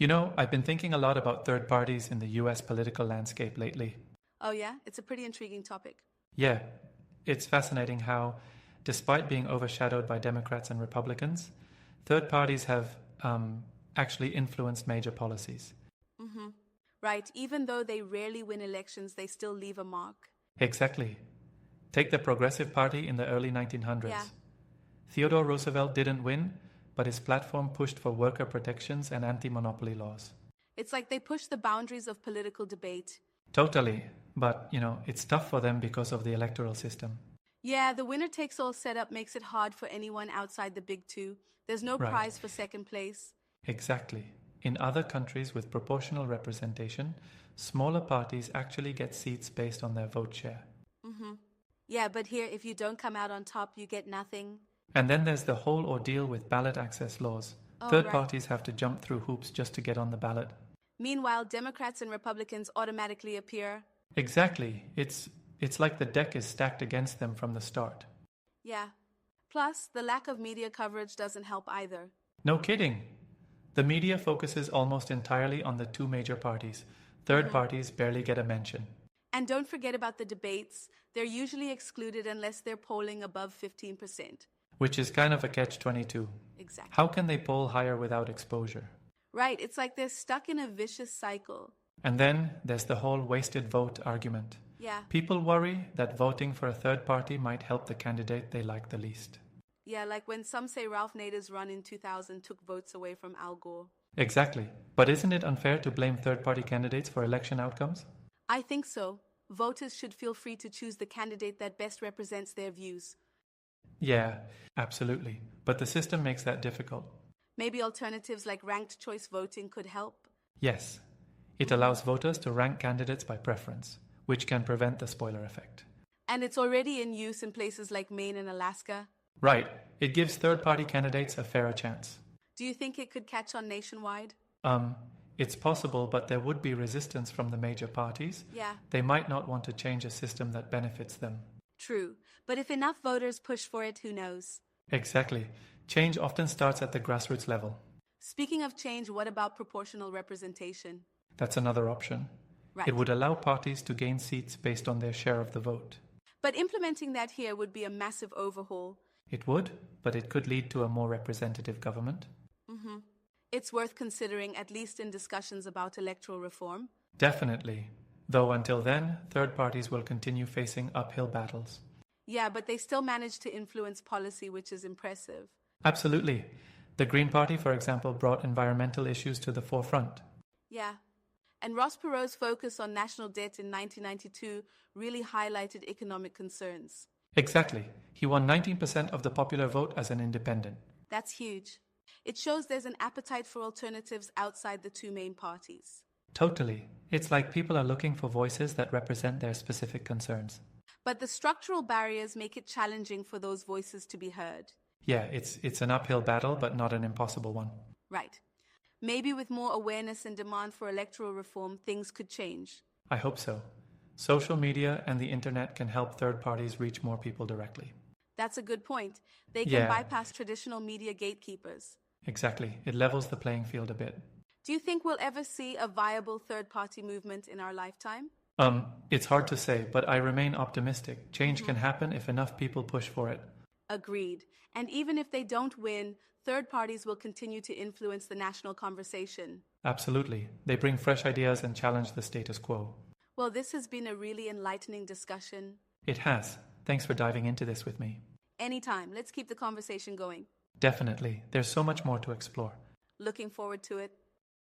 I've been thinking a lot about third parties in the US political landscape lately. Oh, yeah? It's a pretty intriguing topic. Yeah, it's fascinating how, despite being overshadowed by Democrats and Republicans, third parties have actually influenced major policies. Mm-hmm. Right. Even though they rarely win elections, they still leave a mark. Exactly. Take the Progressive Party in the early Yeah. 1900s. Theodore Roosevelt didn't win, but his platform pushed for worker protections and anti monopoly laws. It's like they push the boundaries of political debate. Totally. But, it's tough for them because of the electoral system. Yeah, the winner takes all setup makes it hard for anyone outside the big two. There's no Right. prize for second place. Exactly. In other countries with proportional representation, smaller parties actually get seats based on their vote share. Mm-hmm. Yeah, but here, if you don't come out on top, you get nothing. And then there's the whole ordeal with ballot access laws. Oh, Third right. parties have to jump through hoops just to get on the ballot. Meanwhile, Democrats and Republicans automatically appear. Exactly. It's like the deck is stacked against them from the start. Yeah. Plus, the lack of media coverage doesn't help either. No kidding. The media focuses almost entirely on the two major parties. Third parties barely get a mention. And don't forget about the debates. They're usually excluded unless they're polling above 15%. Which is kind of a catch-22. Exactly. How can they poll higher without exposure? Right, it's like they're stuck in a vicious cycle. And then there's the whole wasted vote argument. Yeah. People worry that voting for a third party might help the candidate they like the least. Yeah, like when some say Ralph Nader's run in 2000 took votes away from Al Gore. Exactly. But isn't it unfair to blame third party candidates for election outcomes? I think so. Voters should feel free to choose the candidate that best represents their views. Yeah, absolutely. But the system makes that difficult. Maybe alternatives like ranked choice voting could help. Yes, it allows voters to rank candidates by preference, which can prevent the spoiler effect. And it's already in use in places like Maine and Alaska. Right, it gives third party candidates a fairer chance. Do you think it could catch on nationwide? It's possible, but there would be resistance from the major parties. Yeah. They might not want to change a system that benefits them. True. But if enough voters push for it, who knows? Exactly. Change often starts at the grassroots level. Speaking of change, what about proportional representation? That's another option. Right. It would allow parties to gain seats based on their share of the vote. But implementing that here would be a massive overhaul. It would, but it could lead to a more representative government. It's worth considering, at least in discussions about electoral reform. Definitely. Though until then, third parties will continue facing uphill battles. Yeah, but they still manage to influence policy, which is impressive. Absolutely. The Green Party, for example, brought environmental issues to the forefront. Yeah. And Ross Perot's focus on national debt in 1992 really highlighted economic concerns. Exactly. He won 19% of the popular vote as an independent. That's huge. It shows there's an appetite for alternatives outside the two main parties. Totally. It's like people are looking for voices that represent their specific concerns. But the structural barriers make it challenging for those voices to be heard. Yeah, it's an uphill battle, but not an impossible one. Right. Maybe with more awareness and demand for electoral reform, things could change. I hope so. Social media and the internet can help third parties reach more people directly. That's a good point. They can Yeah. bypass traditional media gatekeepers. Exactly. It levels the playing field a bit. Do you think we'll ever see a viable third-party movement in our lifetime? It's hard to say, but I remain optimistic. Change can happen if enough people push for it. Agreed. And even if they don't win, third parties will continue to influence the national conversation. Absolutely. They bring fresh ideas and challenge the status quo. Well, this has been a really enlightening discussion. It has. Thanks for diving into this with me. Anytime. Let's keep the conversation going. Definitely. There's so much more to explore. Looking forward to it.